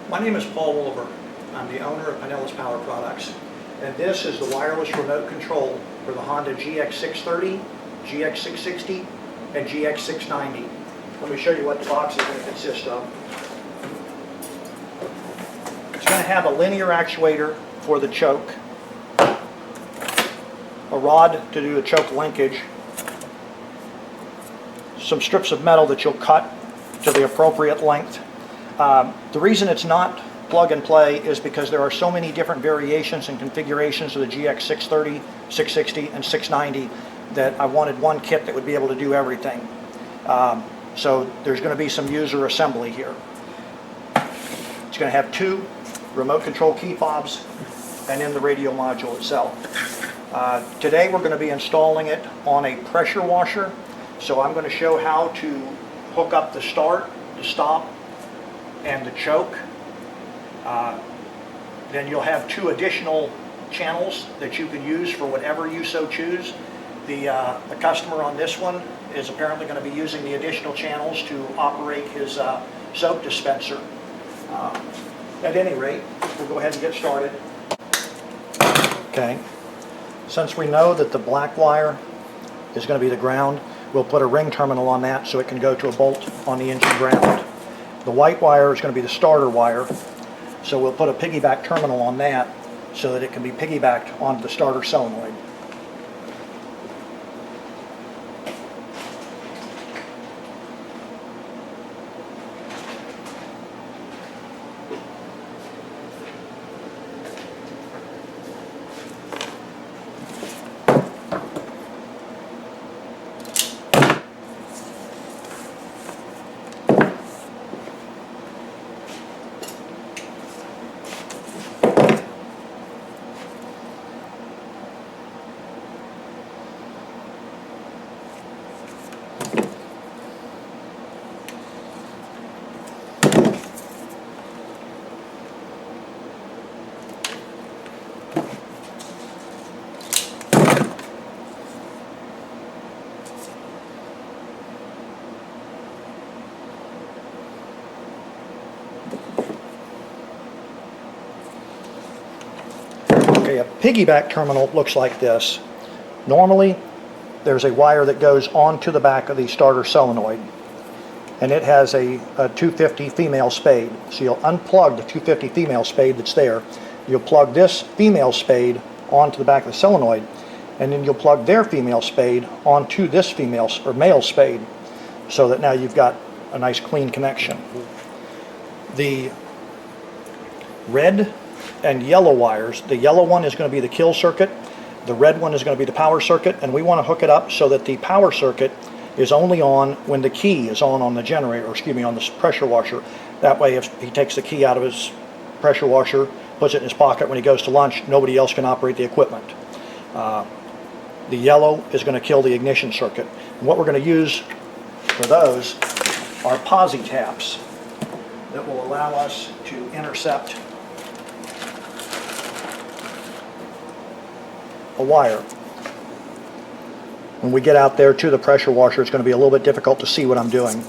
My name is Paul Wolver. I'm the owner of Pinellas Power Products, and this is the wireless remote control for the Honda GX630, GX660, and GX690. Let me show you what the box is going to consist of. It's going to have a linear actuator for the choke, a rod to do the choke linkage, some strips of metal that you'll cut to the appropriate length. The reason it's not plug and play is because there are so many different variations and configurations of the GX630, 660, and 690 that I wanted one kit that would be able to do everything. So there's going to be some user assembly here. It's going to have two remote control key fobs and then the radio module itself. Today we're going to be installing it on a pressure washer. So I'm going to show how to hook up the start, the stop, and the choke. Then you'll have two additional channels that you can use for whatever you so choose. The customer on this one is apparently going to be using the additional channels to operate his soap dispenser. At any rate, we'll go ahead and get started. Okay. Since we know that the black wire is going to be the ground, we'll put a ring terminal on that so it can go to a bolt on the engine ground. The white wire is going to be the starter wire, so we'll put a piggyback terminal on that so that it can be piggybacked onto the starter solenoid. Okay, a piggyback terminal looks like this. Normally, there's a wire that goes onto the back of the starter solenoid, and it has a 250 female spade. So you'll unplug the 250 female spade that's there. You'll plug this female spade onto the back of the solenoid, and then you'll plug their female spade onto this female or male spade, so that now you've got a nice clean connection. The red and yellow wires, the yellow one is going to be the kill circuit, the red one is going to be the power circuit, and we want to hook it up so that the power circuit is only on when the key is on the generator, or excuse me, on the pressure washer. That way, if he takes the key out of his pressure washer, puts it in his pocket when he goes to lunch, nobody else can operate the equipment. The yellow is going to kill the ignition circuit. And what we're going to use for those are posi taps that will allow us to intercept a wire. When we get out there to the pressure washer, it's going to be a little bit difficult to see what I'm doing.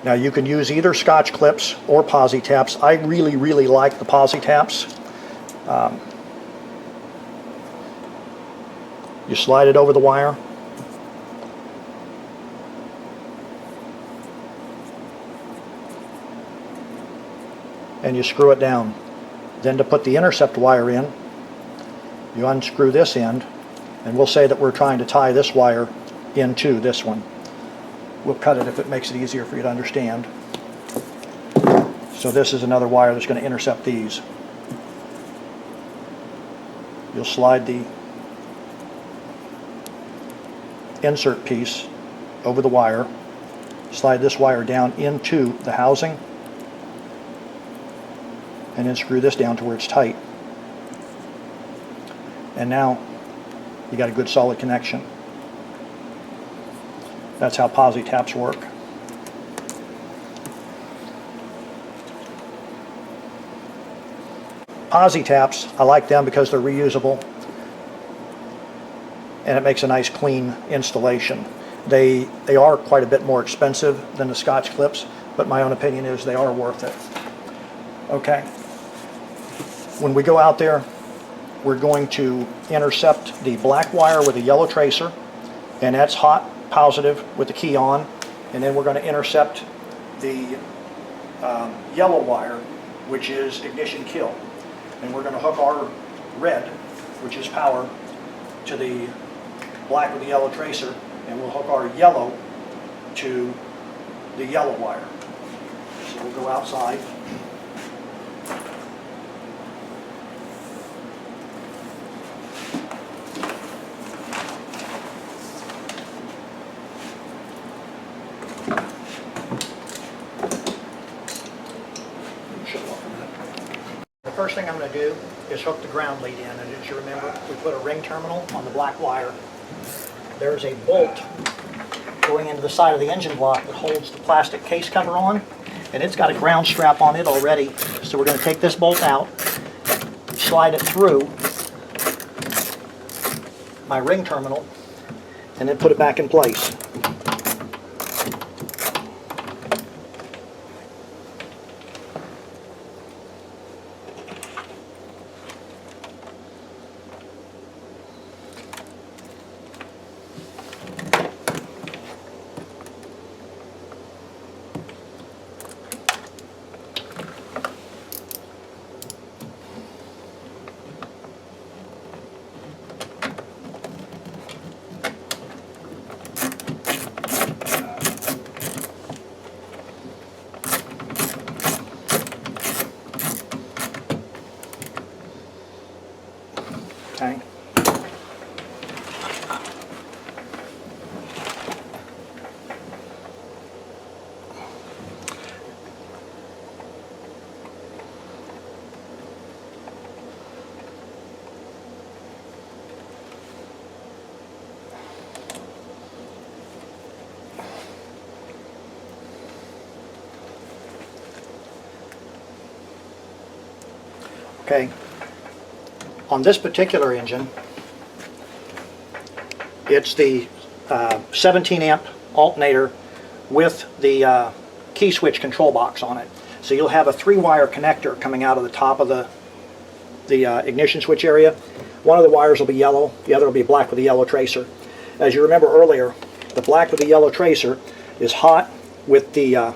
Now you can use either Scotch clips or posi taps. I really like the posi taps. You slide it over the wire. And you screw it down. Then to put the intercept wire in, you unscrew this end, and we'll say that we're trying to tie this wire into this one. We'll cut it if it makes it easier for you to understand. So this is another wire that's going to intercept these. You'll slide the insert piece over the wire, slide this wire down into the housing, and then screw this down to where it's tight. And now you got a good solid connection. That's how posi taps work. Posi taps, I like them because they're reusable and it makes a nice clean installation. They are quite a bit more expensive than the Scotch clips, but my own opinion is they are worth it. Okay. When we go out there, we're going to intercept the black wire with a yellow tracer, and that's hot positive with the key on, and then we're going to intercept the yellow wire, which is ignition kill, and we're going to hook our red, which is power, to the black with the yellow tracer, and we'll hook our yellow to the yellow wire. So we'll go outside. The first thing I'm going to do is hook the ground lead in, and as you remember, we put a ring terminal on the black wire. There's a bolt going into the side of the engine block that holds the plastic case cover on, and it's got a ground strap on it already. So we're going to take this bolt out, slide it through my ring terminal, and then put it back in place. Okay. Okay. On this particular engine, it's the 17 amp alternator with the key switch control box on it. So you'll have a 3-wire connector coming out of the top of the ignition switch area. One of the wires will be yellow, the other will be black with a yellow tracer. As you remember earlier, the black with the yellow tracer is hot with the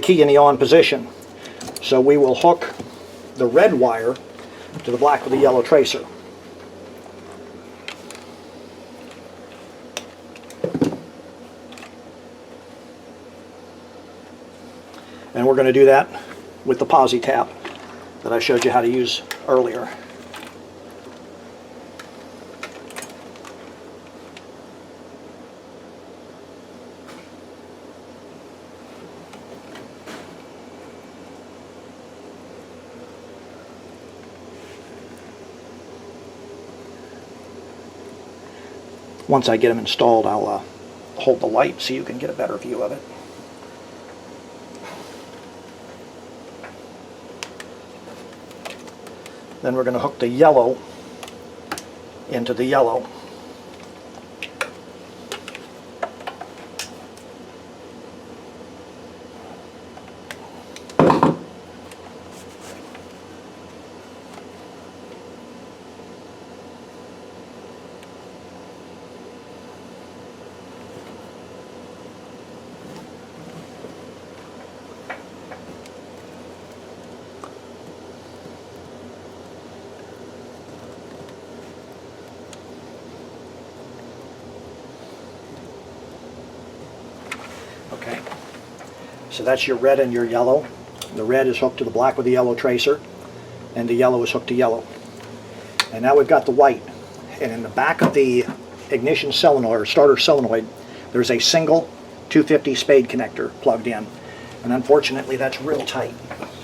key in the on position. So we will hook the red wire to the black with the yellow tracer. And we're going to do that with the posi tap that I showed you how to use earlier. Once I get them installed, I'll hold the light so you can get a better view of it. Then we're going to hook the yellow into the yellow. Okay, so that's your red and your yellow. The red is hooked to the black with the yellow tracer, and the yellow is hooked to yellow. And now we've got the white. And in the back of the ignition solenoid, or starter solenoid, there's a single 250 spade connector plugged in. And unfortunately, that's real tight.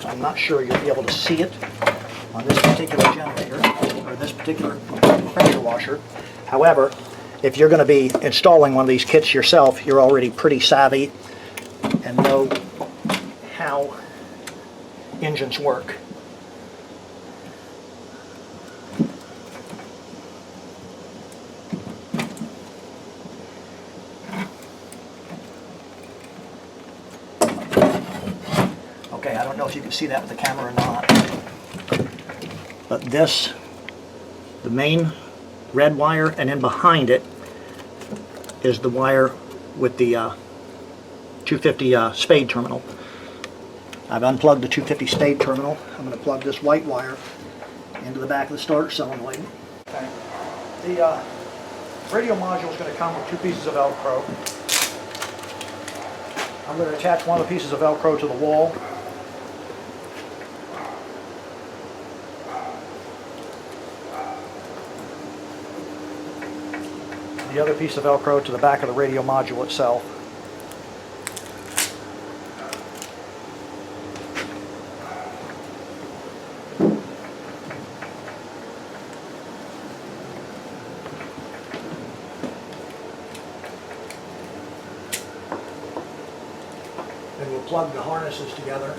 So I'm not sure you'll be able to see it on this particular generator, or this particular pressure washer. However, if you're going to be installing one of these kits yourself, you're already pretty savvy and know how engines work. I don't know if you can see that with the camera or not. But this, the main red wire, and then behind it is the wire with the 250 spade terminal. I've unplugged the 250 spade terminal. I'm going to plug this white wire into the back of the starter solenoid. Okay. The radio module is going to come with 2 pieces of Velcro. I'm going to attach one of the pieces of Velcro to the wall. The other piece of Velcro to the back of the radio module itself. Then we'll plug the harnesses together.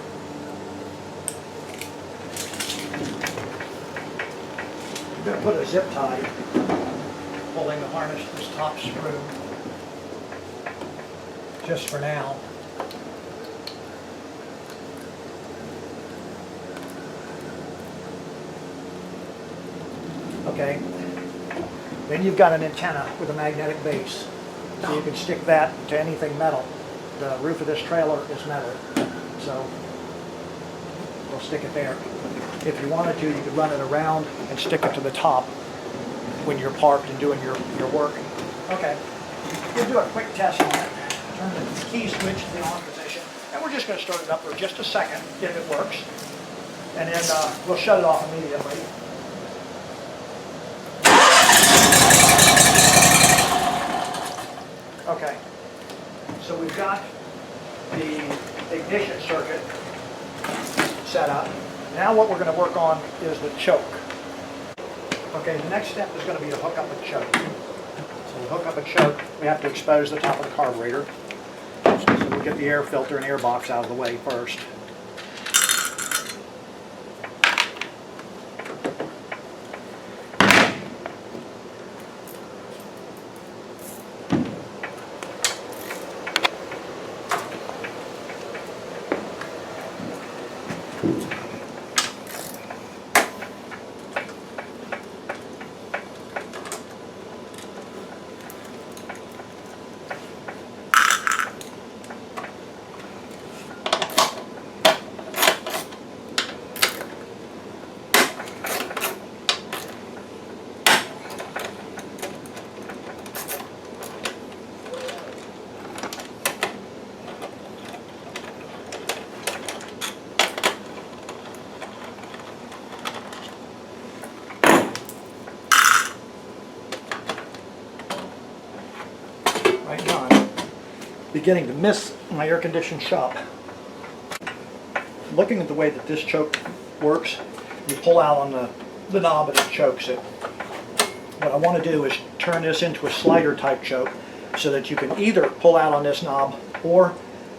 I'm going to put a zip tie holding the harness to this top screw, just for now. Okay, then you've got an antenna with a magnetic base, so you can stick that to anything metal. The roof of this trailer is metal, so we'll stick it there. If you wanted to, you could run it around and stick it to the top when you're parked and doing your work. Okay, we'll do a quick test on it. Turn the key switch to the on position, and we're just going to start it up for just a second, if it works. And then we'll shut it off immediately. Okay, so we've got the ignition circuit set up. Now what we're going to work on is the choke. Okay, the next step is going to be to hook up a choke. So to hook up a choke, we have to expose the top of the carburetor. So we'll get the air filter and air box out of the way first. Right now I'm beginning to miss my air-conditioned shop. Looking at the way that this choke works, you pull out on the knob and it chokes it. What I want to do is turn this into a slider type choke so that you can either pull out on this knob or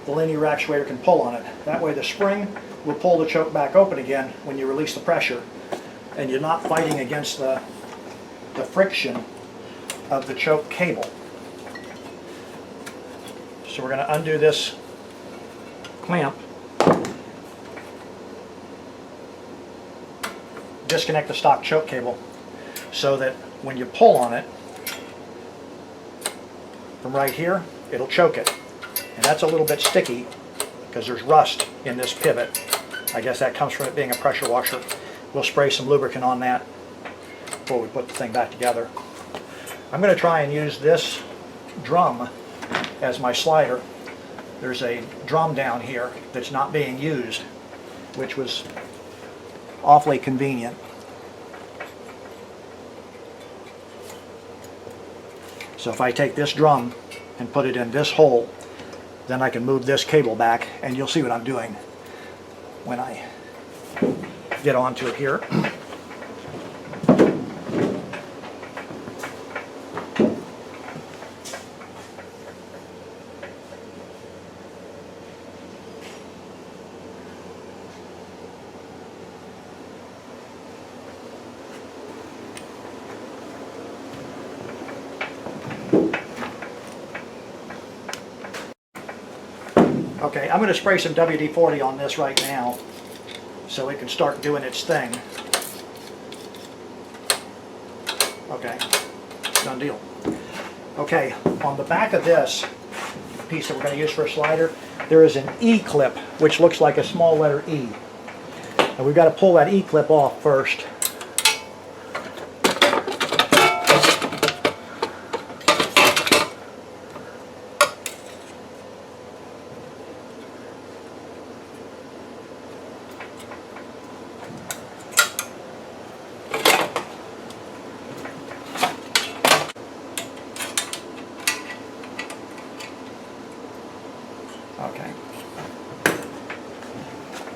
the linear actuator can pull on it. That way the spring will pull the choke back open again when you release the pressure, and you're not fighting against the friction of the choke cable. So we're going to undo this clamp, disconnect the stock choke cable so that when you pull on it from right here, it'll choke it. And that's a little bit sticky because there's rust in this pivot. I guess that comes from it being a pressure washer. We'll spray some lubricant on that before we put the thing back together. I'm going to try and use this drum as my slider. There's a drum down here that's not being used, which was awfully convenient. So if I take this drum and put it in this hole, then I can move this cable back, and you'll see what I'm doing when I get onto it here. Okay, I'm going to spray some WD-40 on this right now so it can start doing its thing. Okay, done deal. Okay, on the back of this piece that we're going to use for a slider, there is an E-clip, which looks like a small letter E. And we've got to pull that E-clip off first. Okay.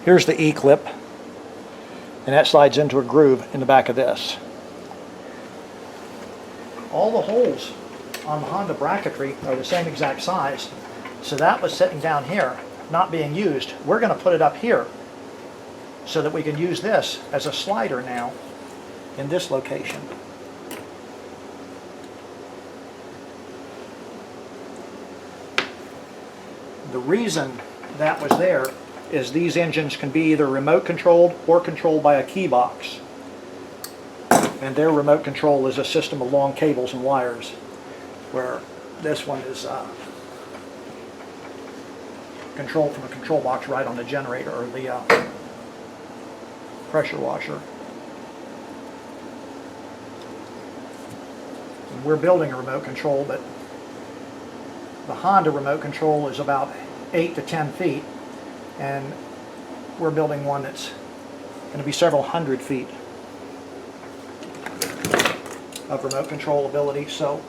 Here's the E-clip, and that slides into a groove in the back of this. All the holes on the Honda bracketry are the same exact size, so that was sitting down here, not being used. We're going to put it up here so that we can use this as a slider now in this location. The reason that was there is these engines can be either remote controlled or controlled by a key box. And their remote control is a system of long cables and wires, where this one is controlled from a control box right on the generator or the pressure washer. And we're building a remote control, but the Honda remote control is about 8 to 10 feet, and we're building one that's going to be several hundred feet of remote control ability, so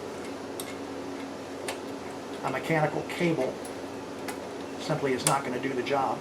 a mechanical cable simply is not going to do the job.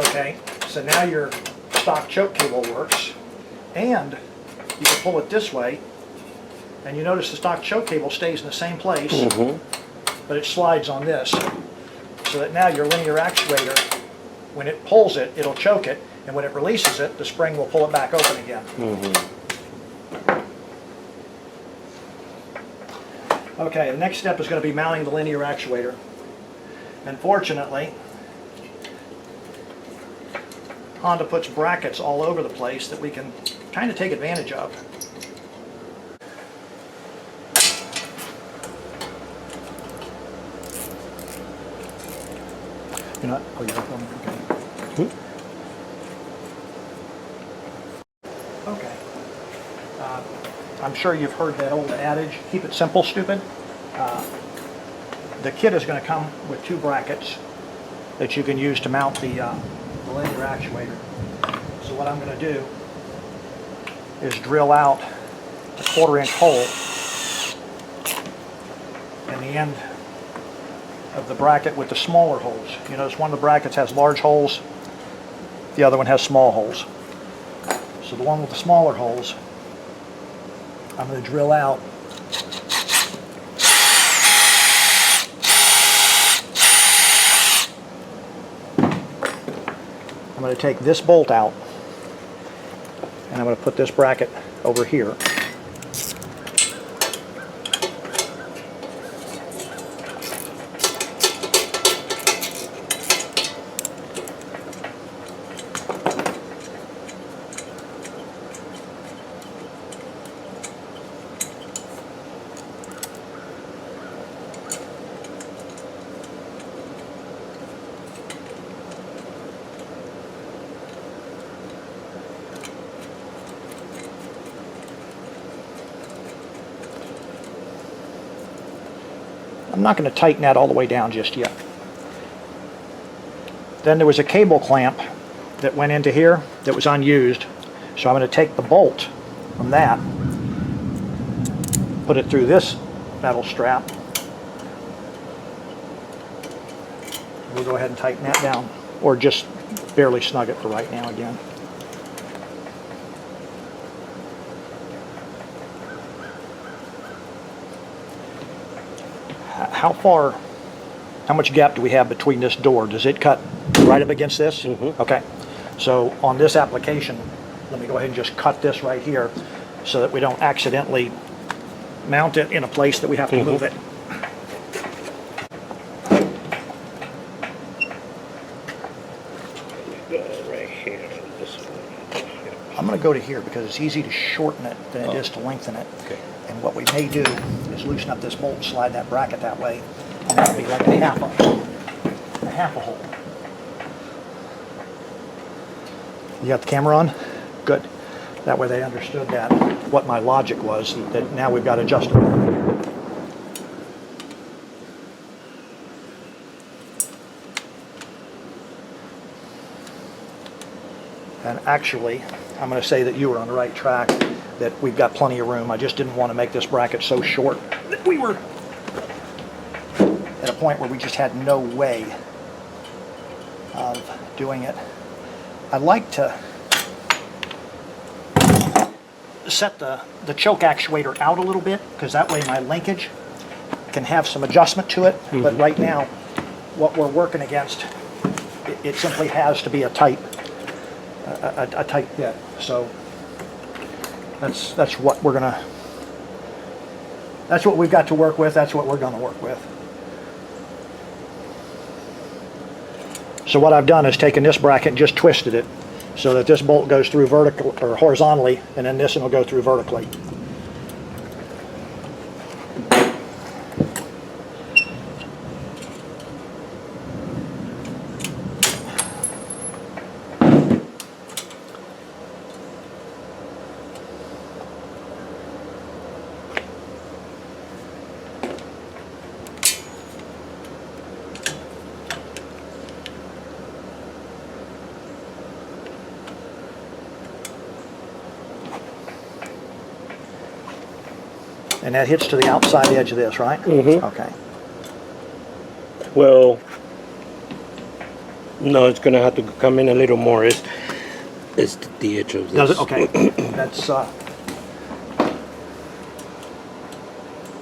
Okay, so now your stock choke cable works, and you can pull it this way, and you notice the stock choke cable stays in the same place, but it slides on this, so that now your linear actuator, when it pulls it, it'll choke it, and when it releases it, the spring will pull it back open again. Okay, the next step is going to be mounting the linear actuator. Unfortunately, Honda puts brackets all over the place that we can kind of take advantage of. You're not? Oh, you're not filming? Okay. Okay. I'm sure you've heard that old adage, keep it simple, stupid. The kit is going to come with 2 brackets that you can use to mount the linear actuator. So what I'm going to do is drill out a 1/4-inch hole in the end of the bracket with the smaller holes. You notice one of the brackets has large holes, the other one has small holes. So the one with the smaller holes, I'm going to drill out I'm going to take this bolt out, and I'm going to put this bracket over here. I'm not going to tighten that all the way down just yet. Then there was a cable clamp that went into here that was unused. So I'm going to take the bolt from that, put it through this metal strap. We'll go ahead and tighten that down, or just barely snug it for right now again. How much gap do we have between this door? Does it cut right up against this? Okay. So on this application, let me go ahead and just cut this right here so that we don't accidentally mount it in a place that we have to move it. Right here, this one. I'm going to go to here because it's easy to shorten it than it is to lengthen it. Okay. And what we may do is loosen up this bolt and slide that bracket that way, and that'll be like a half a hole. You got the camera on? Good. That way they understood that, what my logic was, that now we've got adjustable. And actually, I'm going to say that you were on the right track, that we've got plenty of room. I just didn't want to make this bracket so short that we were at a point where we just had no way of doing it. I like to set the choke actuator out a little bit, because that way my linkage can have some adjustment to it. But right now, what we're working against, it simply has to be a tight bit. So that's what we're gonna. That's what we've got to work with. That's what we're gonna work with. So what I've done is taken this bracket and just twisted it so that this bolt goes through vertical or horizontally, and then this one will go through vertically. And that hits to the outside edge of this, right? Okay. Well, No, it's gonna have to come in a little more. It's the edge of this. Does it? Okay.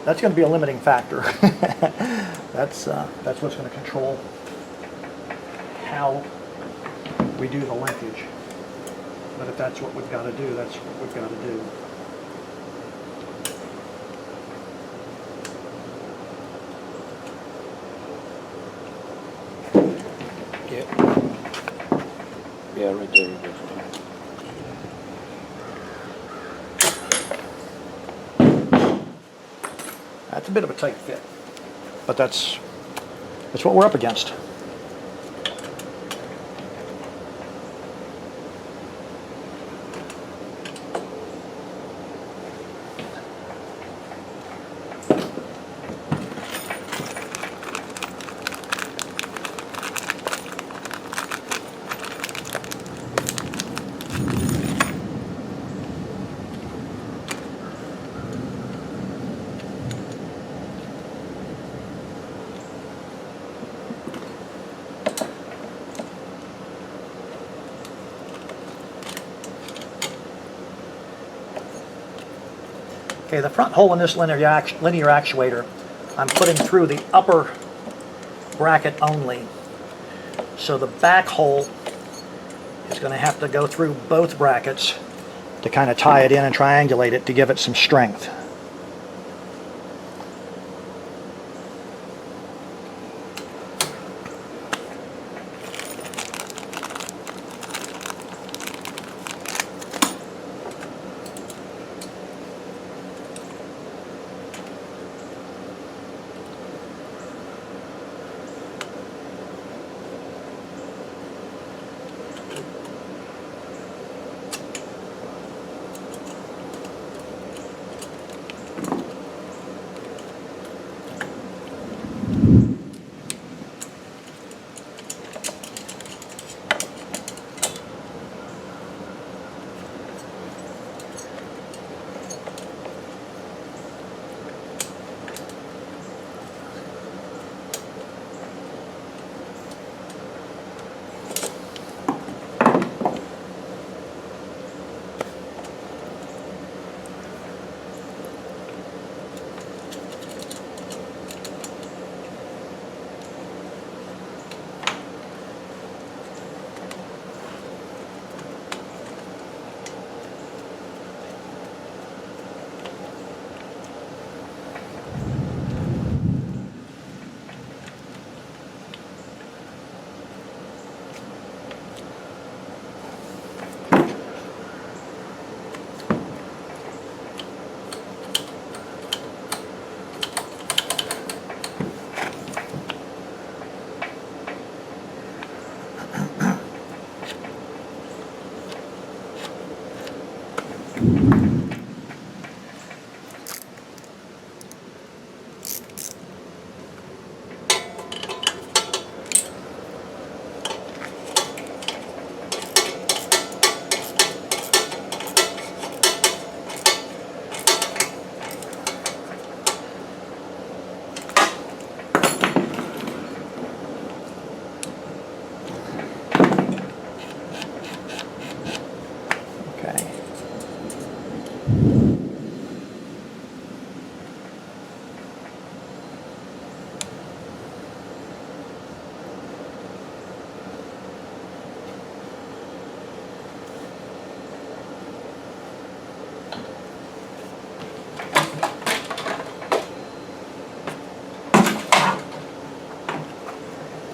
That's going to be a limiting factor. That's what's going to control how we do the linkage. But if that's what we've got to do, that's what we've got to do. Yeah. Yeah, right there. It is. That's a bit of a tight fit, but that's what we're up against. Okay, the front hole in this linear actuator, I'm putting through the upper bracket only. So the back hole is going to have to go through both brackets to kind of tie it in and triangulate it to give it some strength.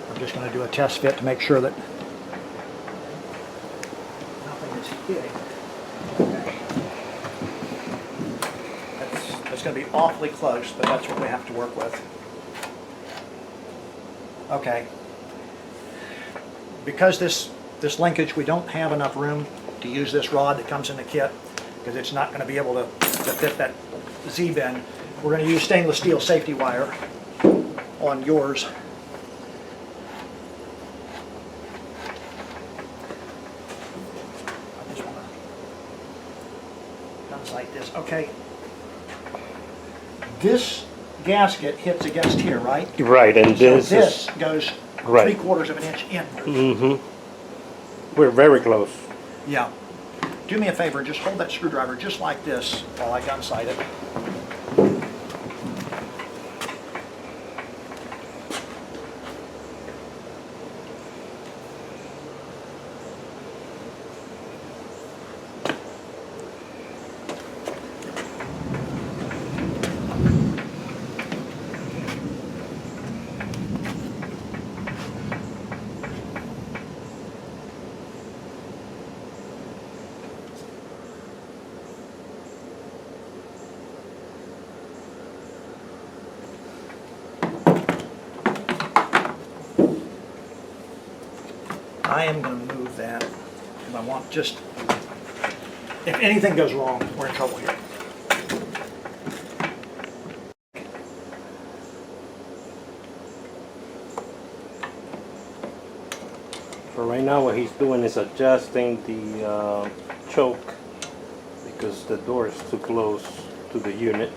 I'm just going to do a test fit to make sure that nothing is hitting. Okay. That's going to be awfully close, but that's what we have to work with. Okay. Because this linkage, we don't have enough room to use this rod that comes in the kit, because it's not going to be able to fit that Z-bend. We're going to use stainless steel safety wire on yours. I just want to kind of like this. Okay. This gasket hits against here, right? Right, and So this this is, goes Right. 3/4 of an inch in. Mm-hmm. We're very close. Yeah. Do me a favor, just hold that screwdriver just like this while I gun sight it. I am going to move that because I want just, if anything goes wrong, we're in trouble here. So right now what he's doing is adjusting the choke because the door is too close to the unit.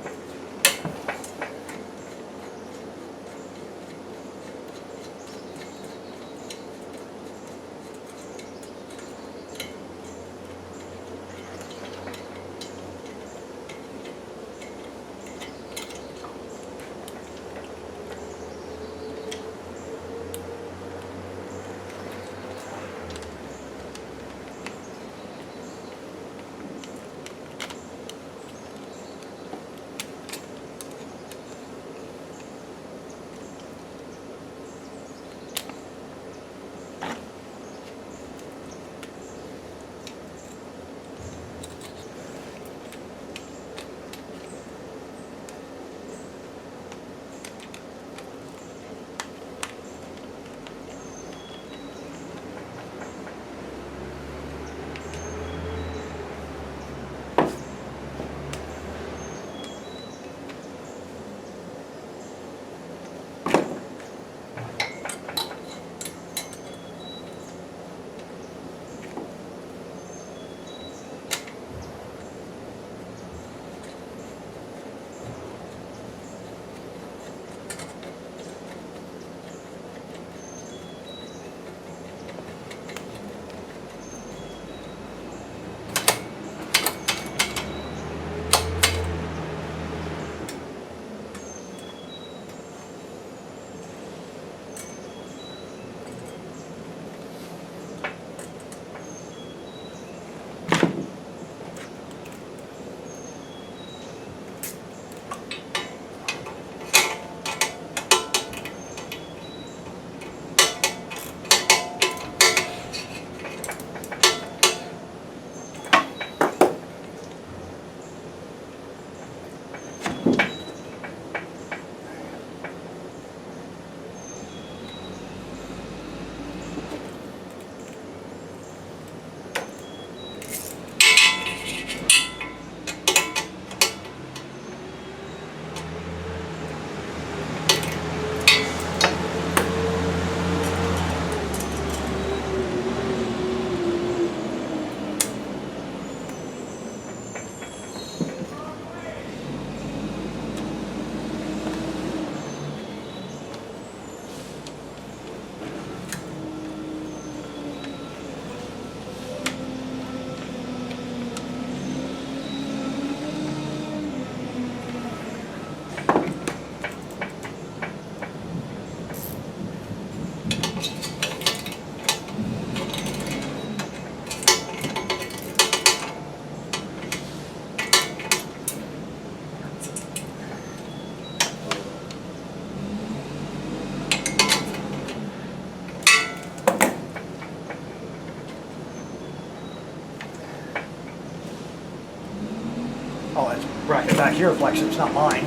Oh, that's bracket back here flex, it's not mine.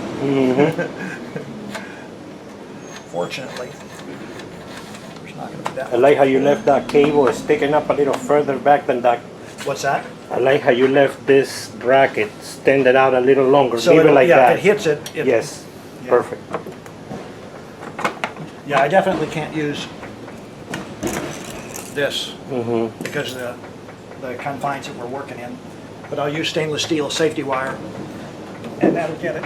Fortunately, there's not going to be that I like how you left that cable sticking up a little further back than that. What's that? I like how you left this bracket extended out a little longer. So Leave it it'll- like yeah, that. if it hits it. Yes, Yeah. perfect. Yeah, I definitely can't use this because of the confines that we're working in. But I'll use stainless steel safety wire, and that'll get it.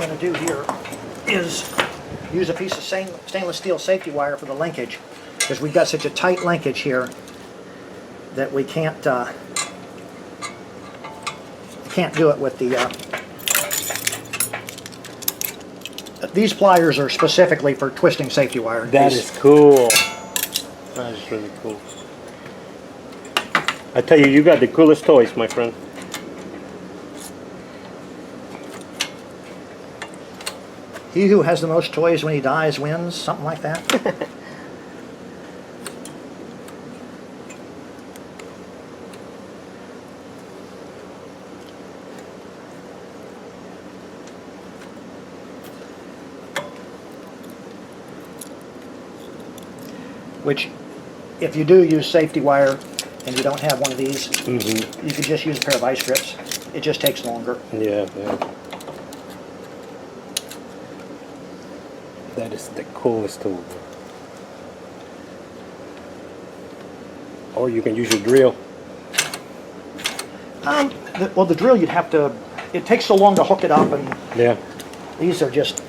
going to do here is use a piece of stainless steel safety wire for the linkage, because we've got such a tight linkage here that we can't do it with the these pliers are specifically for twisting safety wire. That is cool. That is really cool. I tell you, you got the coolest toys, my friend. He who has the most toys when he dies wins, something like that. Which, if you do use safety wire and you don't have one of these, you can just use a pair of ice grips. It just takes longer. Yeah, yeah. That is the coolest tool. Or you can use your drill. Well, the drill you'd have to. It takes so long to hook it up, and Yeah. these are just.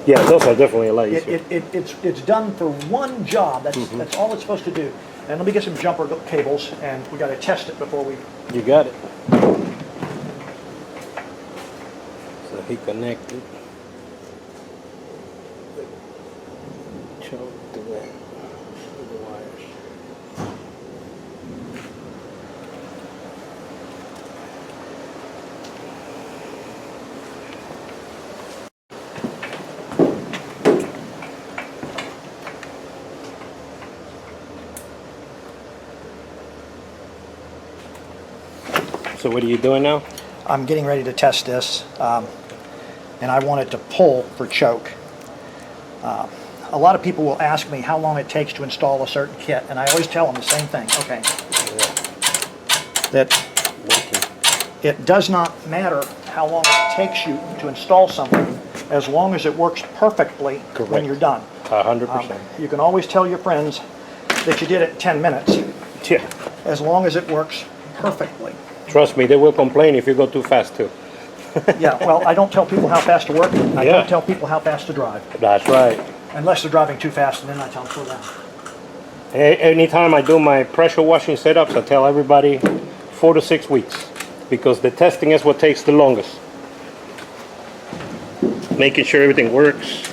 Yeah, those are definitely a lot easier. It's done for one job. That's all it's supposed to do. And let me get some jumper cables, and we got to test it before we. You got it. So he connected. Choke to that with the wires. So what are you doing now? I'm getting ready to test this, and I want it to pull for choke. A lot of people will ask me how long it takes to install a certain kit, and I always tell them the same thing. Okay, that it does not matter how long it takes you to install something, as long as it works perfectly when you're done. 100%. You can always tell your friends that you did it in 10 minutes, Yeah. as long as it works perfectly. Trust me, they will complain if you go too fast too. Yeah, well, I don't tell people how fast to work. I Yeah. don't tell people how fast to drive. That's right. Unless they're driving too fast, and then I tell them slow down. Anytime I do my pressure washing setups, I tell everybody 4 to 6 weeks, because the testing is what takes the longest. Making sure everything works.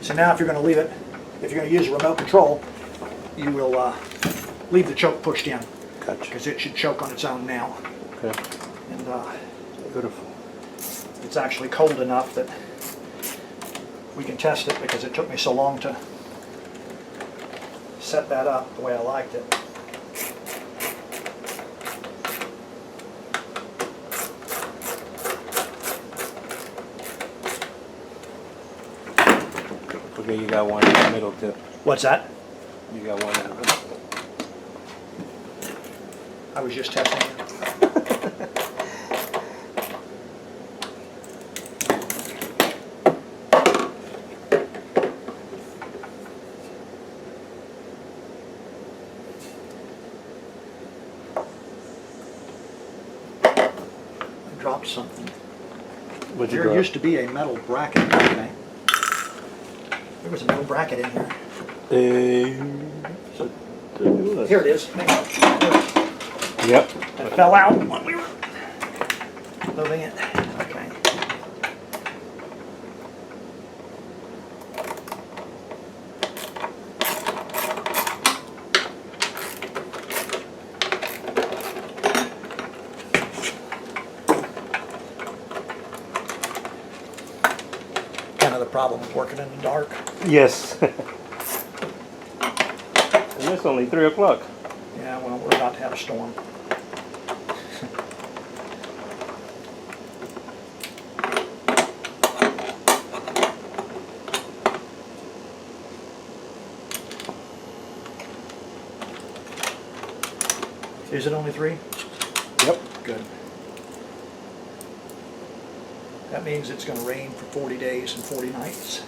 So now if you're going to leave it, if you're going to use a remote control, you will leave the choke pushed in, Gotcha. because it should choke on its own now. Okay. And Beautiful. it's actually cold enough that we can test it, because it took me so long to set that up the way I liked it. Okay, you got one in the middle too. What's that? You got one in the middle. I was just testing it. I dropped something. What'd you There drop? used to be a metal bracket. Okay. There was a metal bracket in here. Here it is. Hang on. Yep. It fell out when we were loading it. Okay. Kind of the problem with working in the dark. Yes. And it's only 3 o'clock. Yeah, well, we're about to have a storm. Is it only 3? Yep. Good. That means it's going to rain for 40 days and 40 nights.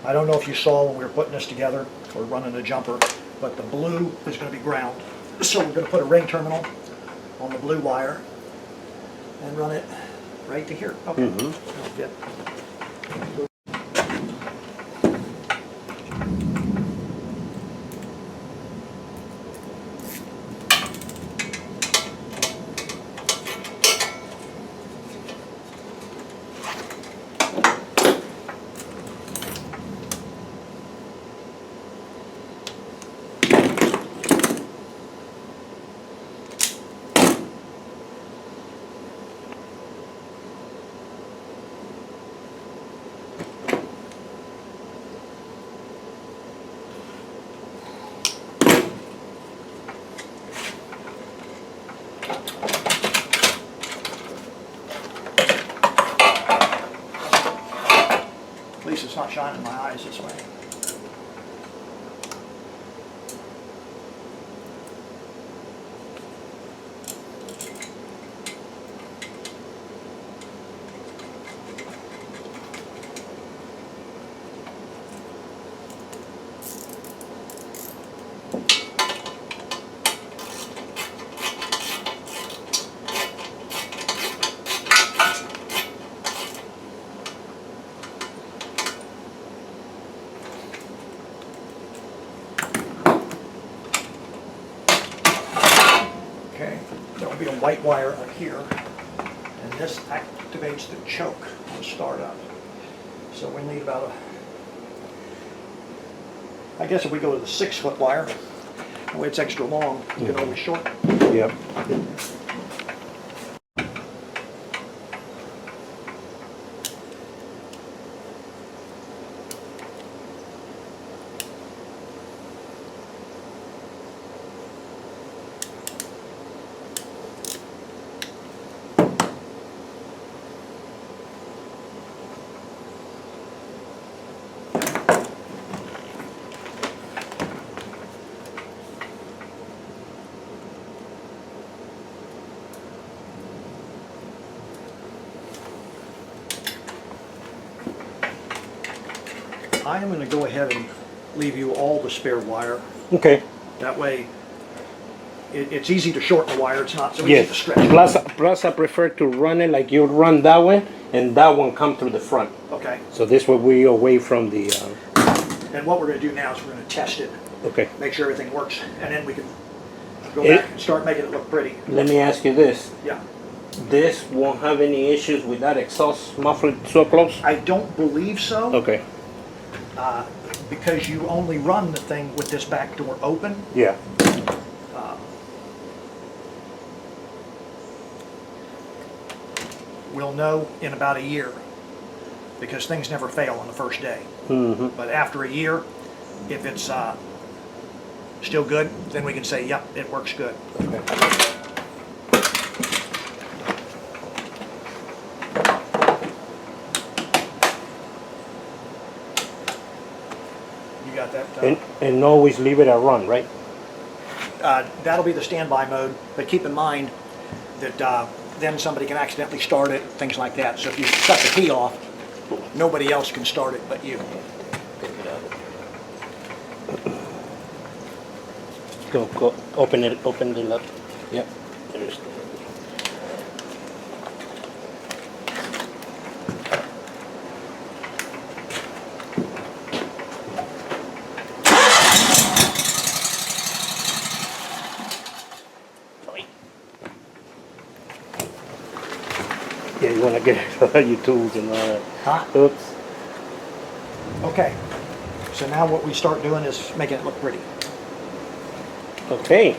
I don't know if you saw when we were putting this together, or running the jumper, but the blue is going to be ground. So we're going to put a ring terminal on the blue wire and run it right to here. Okay. That'll fit. At least it's not shining my eyes this way. Okay, there will be a white wire up here, and this activates the choke on startup. So we need about I guess if we go to the 6-foot wire, the way it's extra long, you can always shorten. Yep. I am going to go ahead and leave you all the spare wire. Okay. That way, it's easy to shorten the wire. It's not so easy to Yes. stretch. Plus, I prefer to run it like you run that one, and that one come through the front. Okay. So this way we away from the. And what we're going to do now is we're going to test it, Okay. make sure everything works, and then we can go back and start making it look pretty. Let me ask you this. Yeah. This won't have any issues with that exhaust muffler so close? I don't believe so. Okay. Because you only run the thing with this back door open. Yeah. We'll know in about a year, because things never fail on the first day. Mm-hmm. But after a year, if it's still good, then we can say, yep, it works good. Okay. You got that? And always leave it at run, right? That'll be the standby mode, but keep in mind that then somebody can accidentally start it, things like that. So if you shut the key off, nobody else can start it but you. Go, open it up. Yep. There's. Yeah, you want to get your tools and all that. Huh? Oops. Okay. So now what we start doing is making it look pretty. Okay.